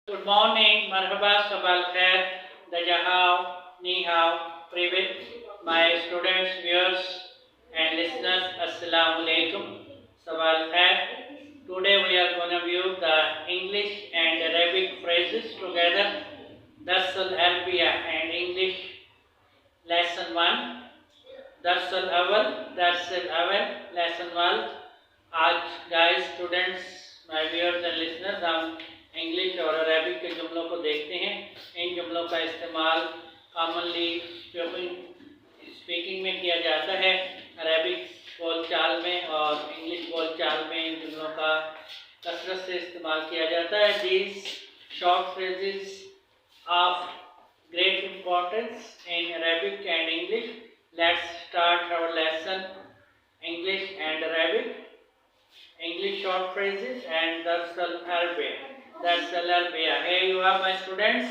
Good morning, marhaba, sabal khair, dajahao, ni hao, privet, my students, viewers and listeners, assalamu alaikum, sabal khair. Today we are going to view the English and Arabic phrases together. Dars al-Arabia and English lesson 1. Dars al-Awwal, lesson 1. आज guys, students, my viewers and listeners, हम English और Arabic के जुमलों को देखते हैं। इन जुमलों का इस्तेमाल commonly speaking में किया जाता है, अरबिक बोलचाल में और इंग्लिश बोलचाल में इन जुमलों का कसरत से इस्तेमाल किया जाता है। These short phrases of great importance in Arabic and English. Let's start our lesson, English and Arabic. English short phrases and Dars al-Arabia. Dars al-Arabia. Here you are, my students.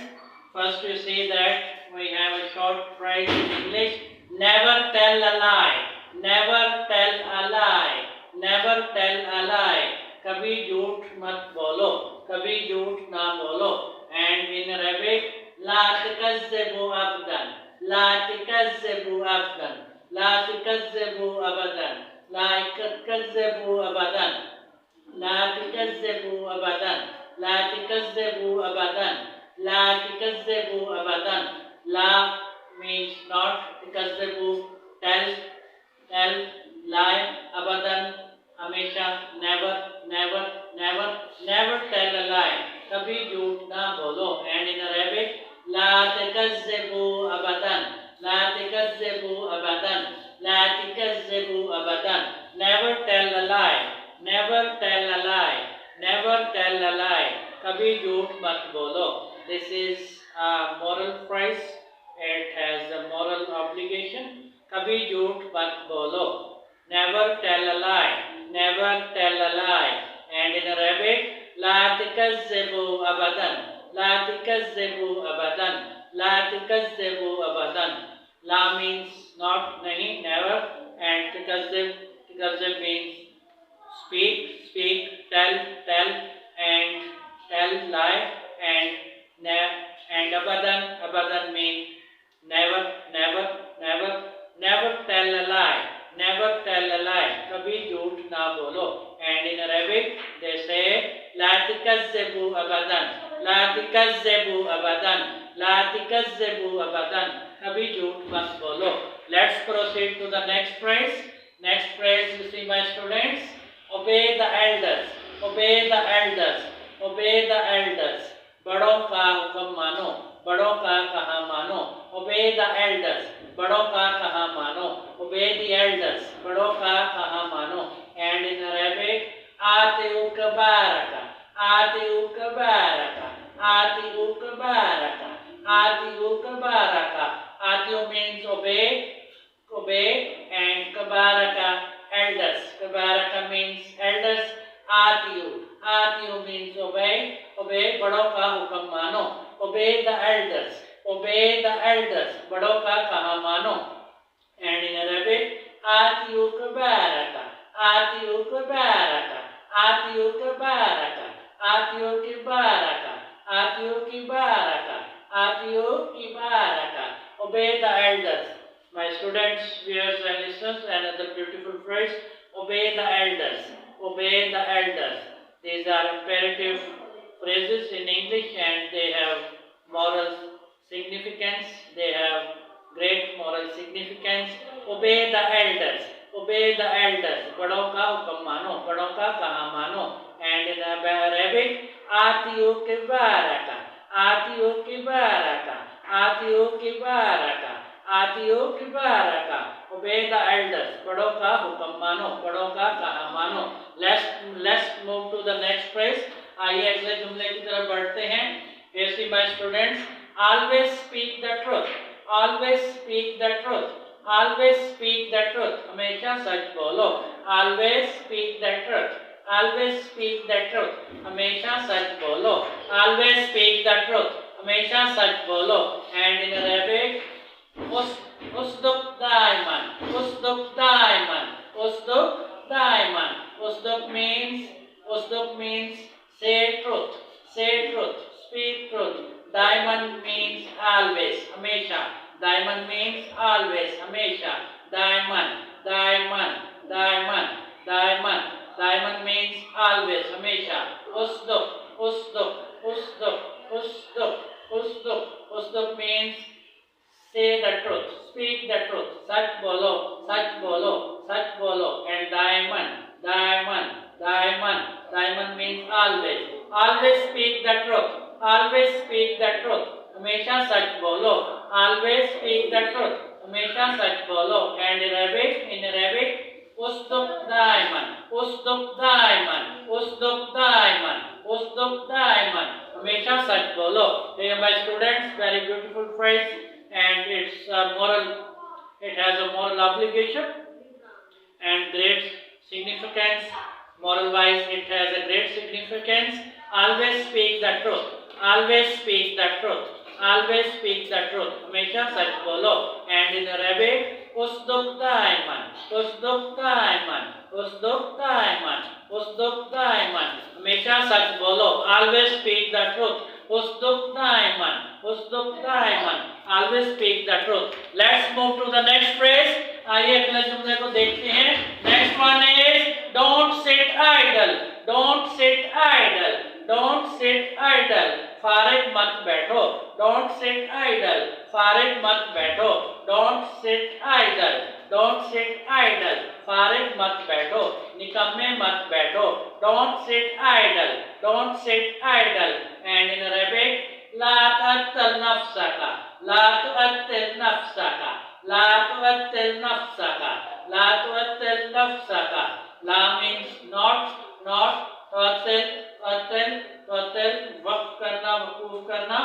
First you see that we have a short phrase in English. Never tell a lie. Never tell a lie. Never tell a lie. कभी झूठ मत बोलो. कभी झूठ ना बोलो. And in Arabic, لا تكذبوا أبدا. لا تكذبوا أبدا. لا تكذبوا أبدا. لا تكذبوا أبدا. لا تكذبوا أبدا. لا تكذبوا أبدا. لا تكذبوا أبدا. لا means not, تكذبوا tell, lie, أبدا हमेशा, never tell a lie, कभी झूठ ना बोलो. And in Arabic, لا تكذبوا أبدا. لا تكذبوا أبدا. لا تكذبوا أبدا. Never tell a lie. Never tell a lie. Never tell a lie. कभी झूठ मत बोलो. This is a moral phrase. It has a moral obligation. कभी झूठ मत बोलो. Never tell a lie. Never tell a lie. And in Arabic, لا تكذبوا أبدا. لا تكذبوا أبدا. لا تكذبوا أبدا. La means not, nahi, never, and tikazzib means speak, tell, and lie, and abadan means never tell a lie. Never tell a lie. कभी झूठ ना बोलो. And in Arabic they say لا تكذبوا أبدا. لا تكذبوا أبدا. لا تكذبوا أبدا. कभी झूठ मत बोलो. Let's proceed to the next phrase. Next phrase, you see, my students, obey the elders. Obey the elders. Obey the elders. बड़ों का हुक्म मानो. बड़ों का कहा मानो. Obey the elders. बड़ों का कहा मानो. Obey the elders. बड़ों का कहा मानो. And in Arabic, आतिउ कबारका. आतिउ कबारका. आतिउ कबारका. आतिउ कबारका. Atiu means obey, and kabaraka, elders. Kabaraka means elders. Atiu means obey, बड़ों का हुक्म मानो. Obey the elders. Obey the elders. बड़ों का कहा मानो. And in Arabic, atiu kabaraka. Atiu kabaraka. Atiu kabaraka. Atiu kibaraka. Atiu kibaraka. Atiu kibaraka. Obey the elders. My students, viewers and listeners, another beautiful phrase, obey the elders. Obey the elders. These are imperative phrases in English and they have moral significance. They have great moral significance. Obey the elders. Obey the elders. बड़ों का हुक्म मानो. बड़ों का कहा मानो. And in Arabic, आतियो के बारका. आतियो के बारका. आतियो की बारका. आतियो की बारका. Obey the elders. बड़ों का हुक्म मानो. बड़ों का कहा मानो. Let's move to the next phrase. आइए अगले जुमले की तरफ बढ़ते हैं. Here see, my students, always speak the truth. Always speak the truth. Always speak the truth. हमेशा सच बोलो. Always speak the truth. Always speak the truth. हमेशा सच बोलो. Always speak the truth. हमेशा सच बोलो. And in Arabic, usduk daiman. Usduk daiman. Usduk daiman. Usduk means say truth. Say truth. speak truth. Diamond means always, हमेशा. Diamond means always, हमेशा. Diamond, diamond, diamond, diamond. Diamond means always, हमेशा. Usduk, usduk, usduk, usduk, usduk. Usduk means say the truth, speak the truth. सच बोलो, सच बोलो, सच बोलो. And diamond, diamond, diamond. Diamond means always. Always speak the truth. Always speak the truth. हमेशा सच बोलो. Always speak the truth. हमेशा सच बोलो. And in Arabic, usduk diamond, usduk diamond, usduk diamond, usduk diamond. हमेशा सच बोलो. Dear my students, very beautiful phrase, and it's a moral. It has a moral obligation and great significance. Moral wise, it has a great significance. Always speak the truth. Always speak the truth. Always speak the truth. हमेशा सच बोलो. And in Arabic, usduk diamond, usduk diamond, usduk diamond, usduk diamond. हमेशा सच बोलो. Always speak the truth. Usduk diamond, usduk diamond. Always speak the truth. Let's move to the next phrase. आइए अगले जुमले को देखते हैं. Next one is don't sit idle. Don't sit idle. Don't sit idle. फारिग मत बैठो. Don't sit idle. फारिग मत बैठो. Don't sit idle. Don't sit idle. फारिग मत बैठो. निकम्मे मत बैठो. Don't sit idle. Don't sit idle. And in Arabic, La तअत्तिल नफ्सका. La तुअत्तिल नफ्सका. La तुअत्तिल नफ्सका. La तुअत्तिल नफ्सका. La means not, not. तुअत्तिल, तुअत्तिल, तुअत्तिल. वक्फ करना, वकूफ करना.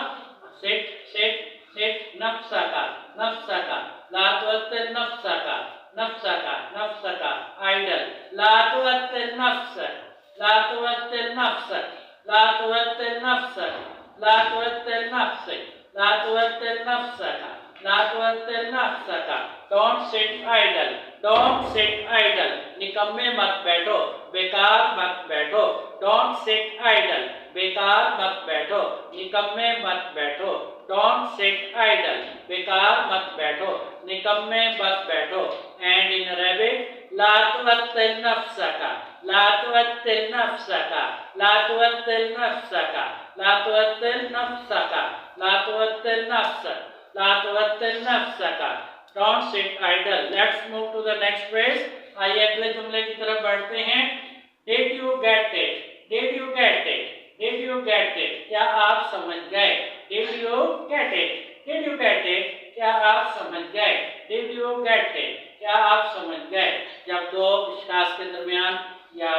sit, sit, sit. नफ्सका, नफ्सका. La तुअत्तिल नफ्सका. नफ्सका, नफ्सका. idle. La तुअत्तिल नफ्सक. La तुअत्तिल नफ्सक. La तुअत्तिल नफ्सक. La तुअत्तिल नफ्सक. La तुअत्तिल नफ्सका. La तुअत्तिल नफ्सका. Don't sit idle. Don't sit idle. निकम्मे मत बैठो. बेकार मत बैठो. Don't sit idle. बेकार मत बैठो. निकम्मे मत बैठो. Don't sit idle. बेकार मत बैठो. निकम्मे मत बैठो. And in Arabic, La तुअत्तिल नफ्सका. La तुअत्तिल नफ्सका. La तुअत्तिल नफ्सका. La तुअत्तिल नफ्सका. La तुअत्तिल नफ्सक. La तुअत्तिल नफ्सका. Don't sit idle. Let's move to the next phrase. आइए अगले जुमले की तरफ बढ़ते हैं. Did you get it? Did you get it? Did you get it? क्या आप समझ गए? Did you get it? Did you get it? क्या आप समझ गए? Did you get it? क्या आप समझ गए? जब दो अशखास के दरमियान या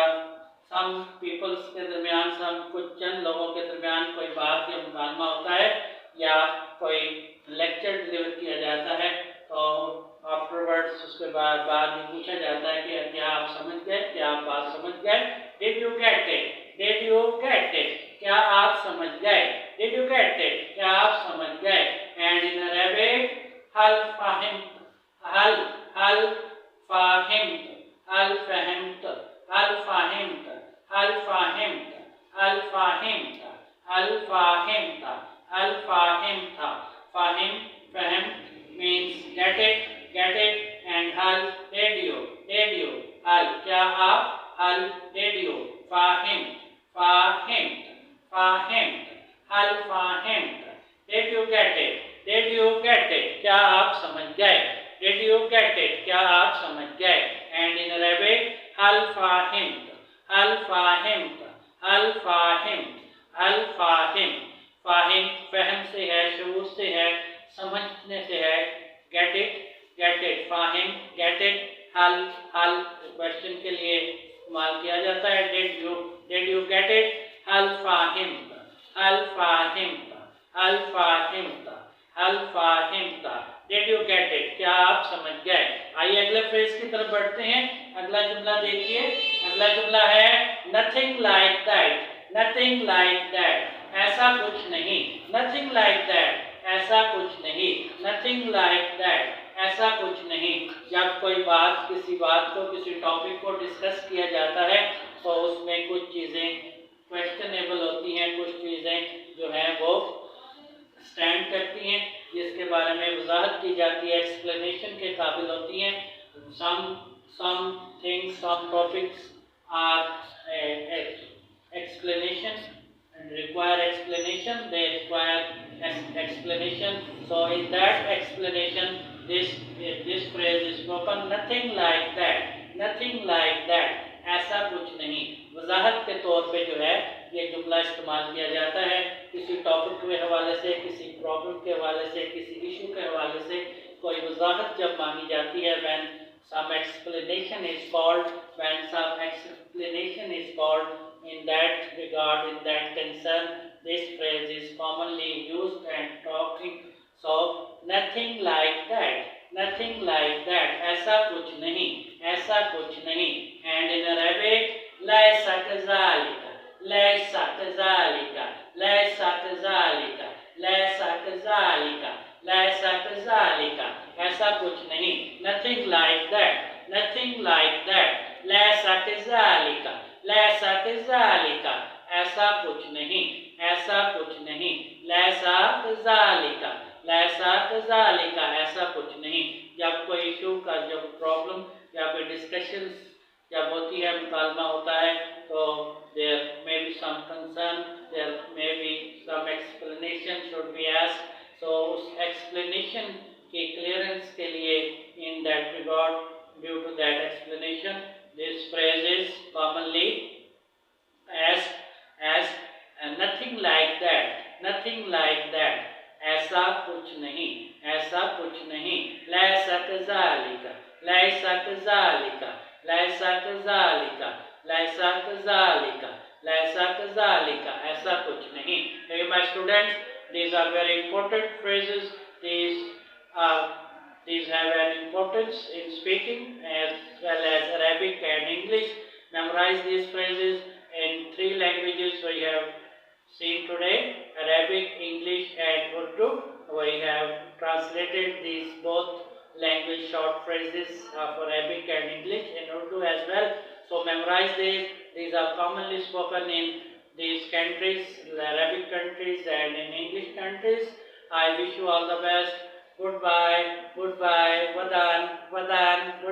some peoples के दरमियान, कुछ चंद लोगों के दरमियान कोई बात या मुकालमा होता है या कोई लेक्चर डिलीवर किया जाता है, तो आफ्टरवर्ड्स उसके बाद ये पूछा जाता है कि क्या आप समझ गए? क्या आप बात समझ गए? Did you get it? Did you get it? क्या आप समझ गए? Did you get it? क्या आप समझ गए? And in Arabic, hal fahimt. hal fahimt. hal fahimt. hal fahimt. hal fahimt. hal fahimt. hal fahimt. hal fahimt. fahim, fahm means get it, and hal, did you, hal, क्या आप, hal, did you, fahim, fahimt, fahimt, hal fahimt. Did you get it? Did you get it? क्या आप समझ गए? Did you get it? क्या आप समझ गए? And in Arabic, hal fahimt, hal fahimt, hal fahimt, hal fahimt. Fahim फहम से है, शऊर से है, समझने से है. Get it, Fahim, get it. हल क्वेश्चन के लिए इस्तेमाल किया जाता है. Did you get it? हल फाहिम, हल फाहिम, हल फाहिम, हल Fahim. Did you get it? क्या आप समझ गए? आइए अगले फ्रेज की तरफ बढ़ते हैं. अगला जुमला देखिए. अगला जुमला है nothing like that. Nothing like that, ऐसा कुछ नहीं. नथिंग लाइक दैट, ऐसा कुछ नहीं. नथिंग लाइक दैट, ऐसा कुछ नहीं. जब कोई बात, किसी बात को, किसी टॉपिक को डिस्कस किया जाता है तो उसमें कुछ चीज़ें क्वेश्चनेबल होती हैं, कुछ चीज़ें जो हैं वो बारे में वजाहत की जाती है, एक्सप्लेनेशन के काबिल होती हैं. some things, some topics are explanation and require explanation. They require explanation. So in that explanation, this phrase is spoken. Nothing like that. Nothing like that. ऐसा कुछ नहीं. वजाहत के तौर पे जो है ये जुमला इस्तेमाल किया जाता है किसी टॉपिक के हवाले से, किसी प्रॉब्लम के हवाले से, किसी इशू के हवाले से कोई वजाहत जब मांगी जाती है. when some explanation is called, in that regard, in that concern, this phrase is commonly used and talking. So nothing like that. Nothing like that. ऐसा कुछ नहीं. ऐसा कुछ नहीं. And in Arabic, laysa kazalika, laysa kazalika, laysa kazalika, laysa kazalika, laysa kazalika. ऐसा कुछ नहीं. Nothing like that. Nothing like that. laysa kazalika, laysa kazalika. ऐसा कुछ नहीं. ऐसा कुछ नहीं. laysa kazalika, laysa kazalika. ऐसा कुछ नहीं. जब कोई इशू का जब प्रॉब्लम या कोई डिस्कशंस जब होती है, मुकालमा होता है, तो there may be some concern, there may be some explanation should be asked. So उस explanation की clearance के लिए in that regard, due to that explanation, this phrase is commonly as nothing like that. Nothing like that. ऐसा कुछ नहीं. ऐसा कुछ नहीं. लैसा कज़ालिका, लैसा कज़ालिका, लैसा कज़ालिका, लैसा कज़ालिका, लैसा कज़ालिका. ऐसा कुछ नहीं. Hey my students, these are very important phrases. These have an importance in speaking as well as Arabic and English. Memorize these phrases in 3 languages we have seen today: Arabic, English and Urdu. We have translated these both language short phrases of Arabic and English in Urdu as well. So memorize these. These are commonly spoken in these countries, the Arabic countries and in English countries. I wish you all the best. Goodbye, goodbye, wadan, wadan.